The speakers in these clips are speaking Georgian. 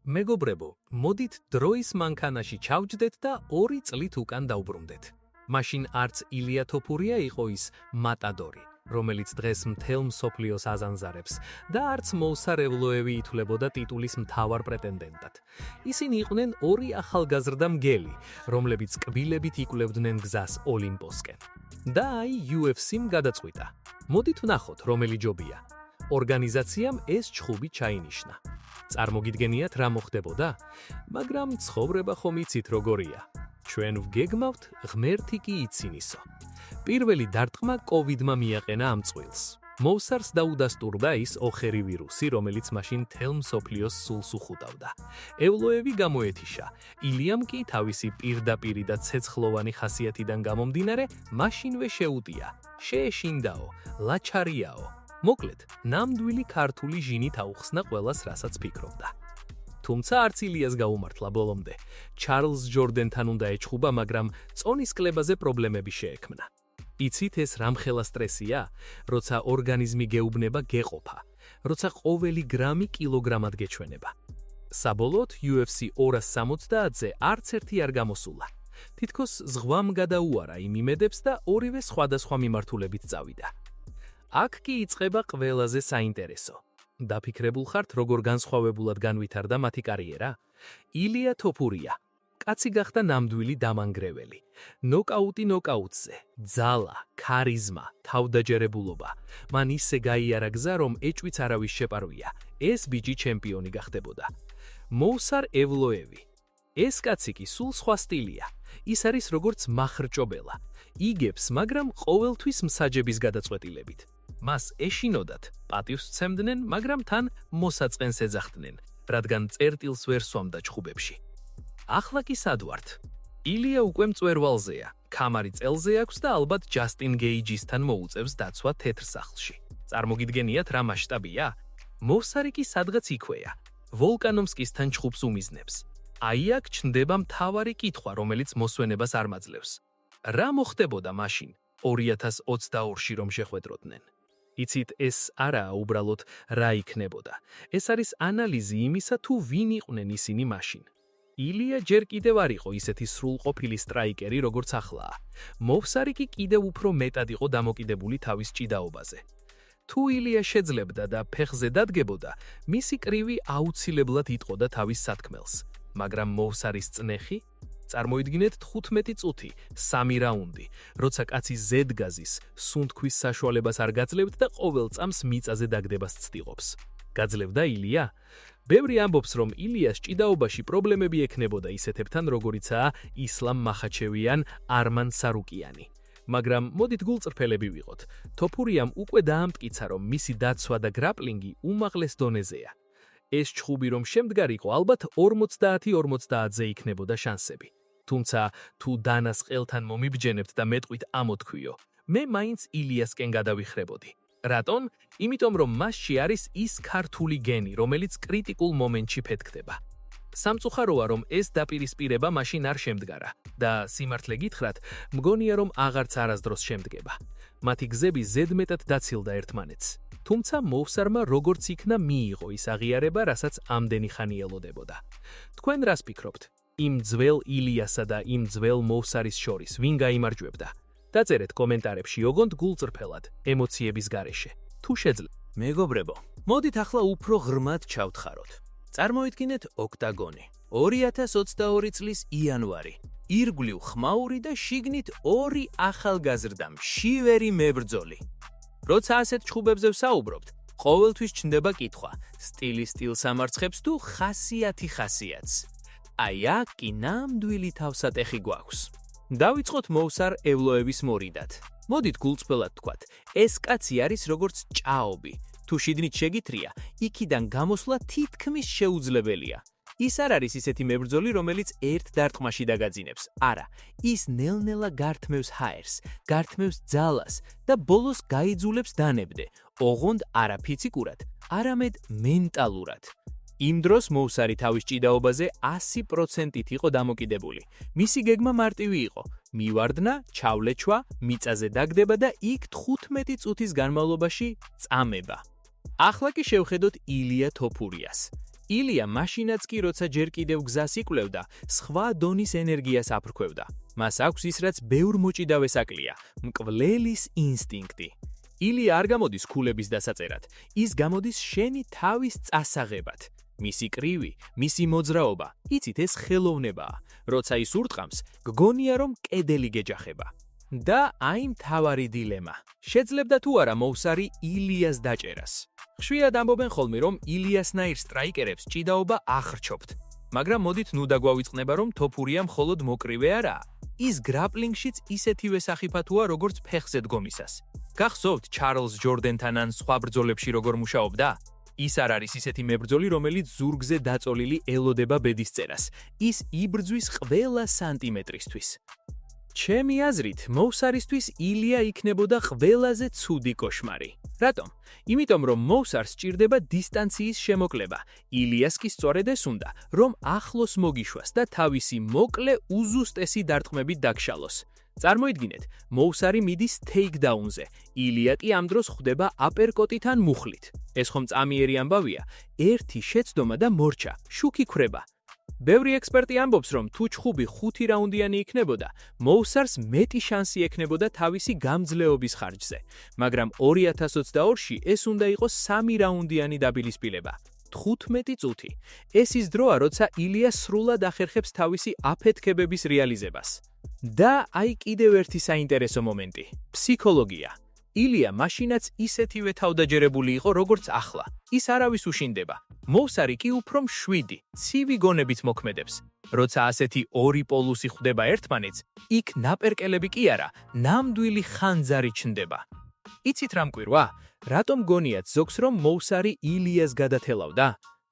მეგობრებო, მოდით დროის მანქანაში ჩავჯდეთ და 2 წლით უკან დავბრუნდეთ. მაშინ არც ილია თოფურია იყო ის მატადორი, რომელიც დღეს მთელ მსოფლიოს აზანზარებს და არც მოუსარევლოევი ითვლებოდა ტიტულის მთავარ პრეტენდენტად. ისინი იყვნენ 2 ახალგაზრდა მგელი, რომლებიც კბილებით იკვლევდნენ გზას ოლიმპოსკენ. და აი UFC-მ გადაწყვიტა. მოდით ვნახოთ, რომელი ჯობია. ორგანიზაციამ ეს ჩხუბი ჩაინიშნა. წარმოგიდგენიათ რა მოხდებოდა? მაგრამ ცხოვრება ხომ იცით როგორია. ჩვენ ვგეგმავთ, ღმერთი კი იცინისო. პირველი დარტყმა კოვიდმა მიაყენა ამ წყვილს. მოუსარს დაუდასტურდა ის ოხერი ვირუსი, რომელიც მაშინ მთელ მსოფლიოს სულს უხუტავდა. ევლოევი გამოეთიშა. ილიამ კი თავისი პირდაპირი და ცეცხლოვანი ხასიათიდან გამომდინარე, მაშინვე შეუტია. შეეშინდაო, ლაჩარიაო. მოკლედ, ნამდვილი ქართული ჟინით აუხსნა ყველას, რასაც ფიქრობდა. თუმცა არც ილიას გაუმართლა ბოლომდე. ჩარლზ ჯორდენთან უნდა ეჩხუბა, მაგრამ წონის კლებაზე პრობლემები შეექმნა. იცით ეს რამხელა სტრესია, როცა ორგანიზმი გეუბნება გეყოფა, როცა ყოველი გრამი კილოგრამად გეჩვენება. საბოლოოდ UFC 260-ზე არც ერთი არ გამოსულა. თითქოს ზღვამ გადაუარა იმ იმედებს და ორივე სხვადასხვა მიმართულებით წავიდა. აქ კი იწყება ყველაზე საინტერესო. დაფიქრებულ ხართ, როგორ განსხვავებულად განვითარდა მათი კარიერა? ილია თოფურია. კაცი გახდა ნამდვილი დამანგრეველი. ნოკაუტი ნოკაუტზე, ძალა, ქარიზმა, თავდაჯერებულობა. მან ისე გაიარა გზა, რომ ეჭვიც არავის შეპარვია. ეს ბიჭი ჩემპიონი გახდებოდა. მოუსარ ევლოევი. ეს კაცი კი სულ სხვა სტილია. ის არის როგორც მახრჭობელა. იგებს, მაგრამ ყოველთვის მსაჯების გადაწყვეტილებით. მას ეშინოდათ, პატივს სცემდნენ, მაგრამ თან მოსაწყენს ეძახდნენ, რადგან წერტილს ვერ სვამდა ჩხუბებში. ახლა კი სად ვართ? ილია უკვე მწვერვალზეა, ქამარი წელზე აქვს და ალბათ ჯასტინ გეიჯისთან მოუწევს დაცვა თეთრ სახლში. წარმოგიდგენიათ რა მასშტაბია? მოუსარი კი სადღაც იქვეა, ვოლკანოვსკისთან ჩხუბს უმიზნებს. აი აქ ჩნდება მთავარი კითხვა, რომელიც მოსვენებას არ მაძლევს. რა მოხდებოდა მაშინ 2022-ში რომ შეხვედროდნენ? იცით, ეს არაა უბრალოდ რა იქნებოდა. ეს არის ანალიზი იმისა, თუ ვინ იყვნენ ისინი მაშინ. ილია ჯერ კიდევ არ იყო ისეთი სრულყოფილი სტრაიკერი, როგორც ახლაა. მოუსარი კი კიდევ უფრო მეტად იყო დამოკიდებული თავის ჭიდაობაზე. თუ ილია შეძლებდა და ფეხზე დადგებოდა, მისი კრივი აუცილებლად იტყოდა თავის სათქმელს. მაგრამ მოუსარის წნეხი? წარმოიდგინეთ 15 წუთი, 3 რაუნდი, როცა კაცი ზედგაზის, სუნთქვის საშუალებას არ გაძლევთ და ყოველ წამს მიწაზე დაგდებას ცდილობს. გაძლევდა ილია? ბევრი ამბობს, რომ ილიას ჭიდაობაში პრობლემები ექნებოდა ისეთებთან, როგორიცაა ისლამ მახაჩევი ან არმან სარუკიანი. მაგრამ მოდით გულწრფელები ვიყოთ. თოფურიამ უკვე დაამტკიცა, რომ მისი დაცვა და გრაპლინგი უმაღლეს დონეზეა. ეს ჩხუბი რომ შემდგარიყო, ალბათ 50-50-ზე იქნებოდა შანსები. თუმცა, თუ დანას ყელთან მომიბჯენებთ და მეტყვით ამოთქვიო, მე მაინც ილიასკენ გადავიხრებოდი. რატომ? იმიტომ რომ მასში არის ის ქართული გენი, რომელიც კრიტიკულ მომენტში ფეთქდება. სამწუხაროა, რომ ეს დაპირისპირება მაშინ არ შემდგარა და სიმართლე გითხრათ, მგონია რომ აღარც არასდროს შემდგება. მათი გზები ზედმეტად დაცილდა ერთმანეთს. თუმცა მოუსარმა როგორც იქნა მიიღო ის აღიარება, რასაც ამდენი ხანი ელოდებოდა. თქვენ რას ფიქრობთ? იმ ძველ ილიასა და იმ ძველ მოუსარის შორის ვინ გაიმარჯვებდა? დაწერეთ კომენტარებში, ოღონდ გულწრფელად, ემოციების გარეშე. თუ შეძლებ. მეგობრებო, მოდით ახლა უფრო ღრმად ჩავთხაროთ. წარმოიდგინეთ ოქტაგონი. 2022 წლის იანვარი. ირგვლივ ხმაური და შიგნით 2 ახალგაზრდა მშივერი მებრძოლი. როცა ასეთ ჩხუბებზე ვსაუბრობთ, ყოველთვის ჩნდება კითხვა, სტილი სტილს ამარცხებს თუ ხასიათი ხასიათს. აი აქ კი ნამდვილი თავსატეხი გვაქვს. დავიწყოთ მოუსარ ევლოევის მორიდად. მოდით გულწრფელად ვთქვათ, ეს კაცი არის როგორც ჭაობი. თუ შიგნით შეგითრია, იქიდან გამოსვლა თითქმის შეუძლებელია. ის არ არის ისეთი მებრძოლი, რომელიც ერთ დარტყმაში დაგაძინებს. არა, ის ნელ-ნელა გართმევს ჰაერს, გართმევს ძალას და ბოლოს გაიძულებს დანებდე, ოღონდ არა ფიზიკურად, არამედ მენტალურად. იმ დროს მოუსარი თავის ჭიდაობაზე 100%-ით იყო დამოკიდებული. მისი გეგმა მარტივი იყო: მივარდნა, ჩავლეჩვა, მიწაზე დაგდება და იქ 15 წუთის განმავლობაში წამება. ახლა კი შევხედოთ ილია თოფურიას. ილია მაშინაც კი როცა ჯერ კიდევ გზას იკვლევდა, სხვა დონის ენერგიას აფრქვევდა. მას აქვს ის, რაც ბევრ მოჭიდავეს აკლია, მკვლელის ინსტინქტი. ილია არ გამოდის ქულების დასაწერად, ის გამოდის შენი თავის წასაღებად. მისი კრივი, მისი მოძრაობა, იცით ეს ხელოვნებაა. როცა ის ურტყამს, გგონია რომ კედელი გეჯახება. და აი მთავარი დილემა. შეძლებდა თუ არა მოუსარი ილიას დაჭერას. ხშირად ამბობენ ხოლმე რომ ილიასნაირ სტრაიკერებს ჭიდაობა ახრჩობთ. მაგრამ მოდით ნუ დაგვავიწყნება რომ თოფურია მხოლოდ მოკრივე არაა. ის გრაპლინგშიც ისეთივე სახიფათოა როგორც ფეხზე დგომისას. გახსოვთ ჩარლზ ჯორდენთან ან სხვა ბრძოლებში როგორ მუშაობდა? ის არ არის ისეთი მებრძოლი, რომელიც ზურგზე დაწოლილი ელოდება ბედისწერას. ის იბრძვის ყველა სანტიმეტრისთვის. ჩემი აზრით, მოუსარისთვის ილია იქნებოდა ყველაზე ცუდი კოშმარი. რატომ? იმიტომ რომ მოუსარს სჭირდება დისტანციის შემოკლება. ილიას კი სწორედ ეს უნდა, რომ ახლოს მოგიშვას და თავისი მოკლე უზუსტესი დარტყმებით დაგშალოს. წარმოიდგინეთ, მოუსარი მიდის თეიქდაუნზე, ილია კი ამ დროს ხვდება აპერკოტით ან მუხლით. ეს ხომ წამიერი ამბავია, ერთი შეცდომა და მორჩა, შუქი ქრება. ბევრი ექსპერტი ამბობს, რომ თუ ჩხუბი 5 რაუნდიანი იქნებოდა, მოუსარს მეტი შანსი ექნებოდა თავისი გამძლეობის ხარჯზე, მაგრამ 2022-ში ეს უნდა იყოს 3 რაუნდიანი დაპირისპირება. 15 წუთი. ეს ის დროა, როცა ილია სრულად ახერხებს თავისი აფეთქებების რეალიზებას. და აი კიდევ ერთი საინტერესო მომენტი. ფსიქოლოგია. ილია მაშინაც ისეთივე თავდაჯერებული იყო, როგორც ახლა. ის არავის უშინდება. მოუსარი კი უფრო მშვიდი, ცივი გონებით მოქმედებს. როცა ასეთი ორი პოლუსი ხვდება ერთმანეთს, იქ ნაპერკელები კი არა, ნამდვილი ხანძარი ჩნდება. იცით რა მკვირვა? რატომ გონიათ ზოგს რომ მოუსარი ილიას გადათელავდა?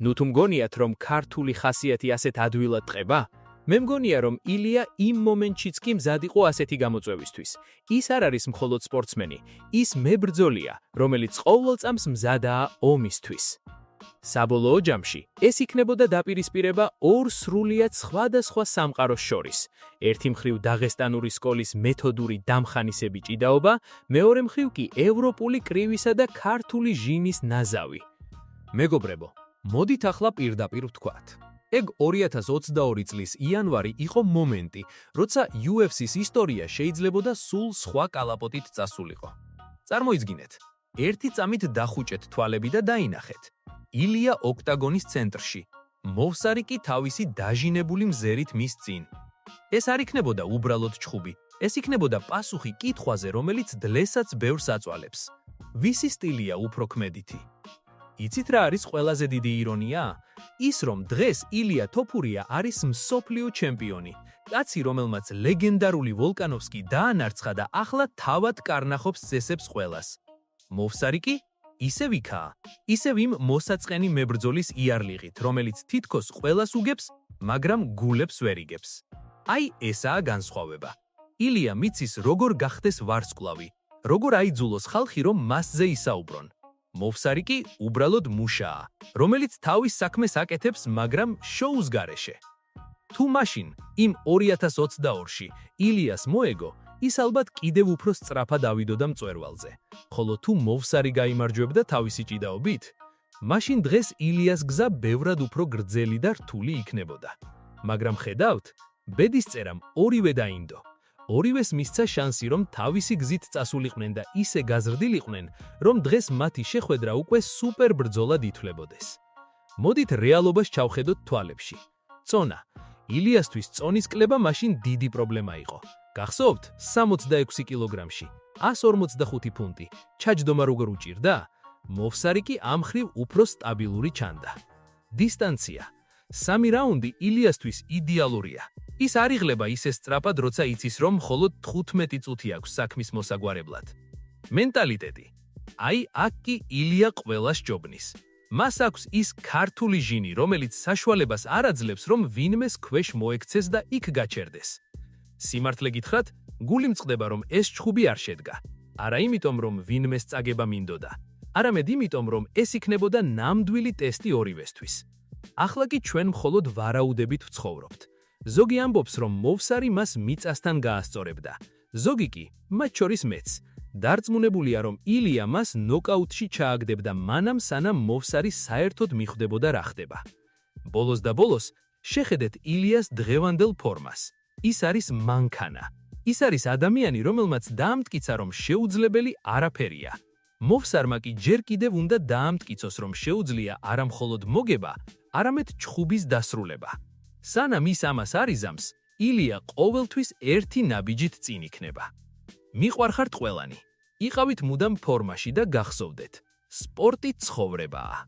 ნუ თუ მგონიათ რომ ქართული ხასიათი ასეთ ადვილად ტყება? მე მგონია რომ ილია იმ მომენტშიც კი მზად იყო ასეთი გამოწვევისთვის. ის არ არის მხოლოდ სპორტსმენი, ის მებრძოლია, რომელიც ყოველწამს მზადაა ომისთვის. საბოლოო ჯამში ეს იქნებოდა დაპირისპირება ორ სრულიად სხვადასხვა სამყაროს შორის. ერთი მხრივ დაღესტანური სკოლის მეთოდური დამხანისები ჭიდაობა, მეორე მხრივ კი ევროპული კრივისა და ქართული ჟინის ნაზავი. მეგობრებო, მოდით ახლა პირდაპირ ვთქვათ. ეგ 2022 წლის იანვარი იყო მომენტი, როცა UFC-ს ისტორია შეიძლებოდა სულ სხვა კალაპოტით წასულიყო. წარმოიდგინეთ, ერთი წამით დახუჭეთ თვალები და დაინახეთ. ილია ოქტაგონის ცენტრში, მოუსარი კი თავისი დაჟინებული მზერით მის წინ. ეს არ იქნებოდა უბრალოდ ჩხუბი, ეს იქნებოდა პასუხი კითხვაზე, რომელიც დლესაც ბევრს აწვალებს. ვისი სტილია უფრო ქმედითი? იცით რა არის ყველაზე დიდი ირონია? ის რომ დღეს ილია თოფურია არის მსოფლიო ჩემპიონი, კაცი რომელმაც ლეგენდარული ვოლკანოვსკი დაანარცხა და ახლა თავად კარნახობს წესებს ყველას. მოუსარი კი ისევ იქაა, ისევ იმ მოსაწყენი მებრძოლის იარლიღით, რომელიც თითქოს ყველას უგებს, მაგრამ გულებს ვერ იგებს. აი ესაა განსხვავება. ილია მიცის როგორ გახდეს ვარსკვლავი, როგორ აიძულოს ხალხი რომ მასზე ისაუბრონ. მოუსარი კი უბრალოდ მუშაა, რომელიც თავის საქმეს აკეთებს, მაგრამ შოუს გარეშე. თუ მაშინ იმ 2022-ში ილიას მოეგო, ის ალბათ კიდევ უფრო სწრაფად ავიდოდა მწვერვალზე. ხოლო თუ მოუსარი გაიმარჯვებდა თავისი ჭიდაობით, მაშინ დღეს ილიას გზა ბევრად უფრო გრძელი და რთული იქნებოდა. მაგრამ ხედავთ, ბედისწერამ ორივე დაინდო. ორივეს მისცა შანსი, რომ თავისი გზით წასულიყვნენ და ისე გაზრდილიყვნენ, რომ დღეს მათი შეხვედრა უკვე სუპერ ბრძოლად ითვლებოდეს. მოდით რეალობას ჩავხედოთ თვალებში. წონა. ილიასთვის წონის კლება მაშინ დიდი პრობლემა იყო. გახსოვთ, 66 კილოგრამში, 145 ფუნტი, ჩაჯდომა როგორ უჭირდა? მოუსარი კი ამ მხრივ უფრო სტაბილური ჩანდა. დისტანცია. 3 რაუნდი ილიასთვის იდეალურია. ის არ იღლება ისე სწრაფად, როცა იცის, რომ მხოლოდ 15 წუთი აქვს საქმის მოსაგვარებლად. მენტალიტეტი. აი აქ კი ილია ყველას ჯობნის. მას აქვს ის ქართული ჟინი, რომელიც საშუალებას არ აძლევს, რომ ვინმეს ქვეშ მოექცეს და იქ გაჩერდეს. სიმართლე გითხრათ, გული მწყდება, რომ ეს ჩხუბი არ შედგა. არა იმიტომ, რომ ვინმეს წაგება მინდოდა, არამედ იმიტომ, რომ ეს იქნებოდა ნამდვილი ტესტი ორივესთვის. ახლა კი ჩვენ მხოლოდ ვარაუდებით ვცხოვრობთ. ზოგი ამბობს, რომ მოუსარი მას მიწასთან გაასწორებდა. ზოგი კი, მათ შორის მეც, დარწმუნებულია, რომ ილია მას ნოკაუტში ჩააგდებდა მანამ, სანამ მოუსარი საერთოდ მიხვდებოდა რა ხდება. ბოლოს და ბოლოს შეხედეთ ილიას დღევანდელ ფორმას. ის არის მანქანა. ის არის ადამიანი, რომელმაც დაამტკიცა, რომ შეუძლებელი არაფერია. მოვსარმა კი ჯერ კიდევ უნდა დაამტკიცოს, რომ შეუძლია არა მხოლოდ მოგება, არამედ ჩხუბის დასრულება. სანამ ის ამას არიზამს, ილია ყოველთვის ერთი ნაბიჯით წინ იქნება. მიყვარხართ ყველანი. იყავით მუდამ ფორმაში და გახსოვდეთ. სპორტი ცხოვრებაა.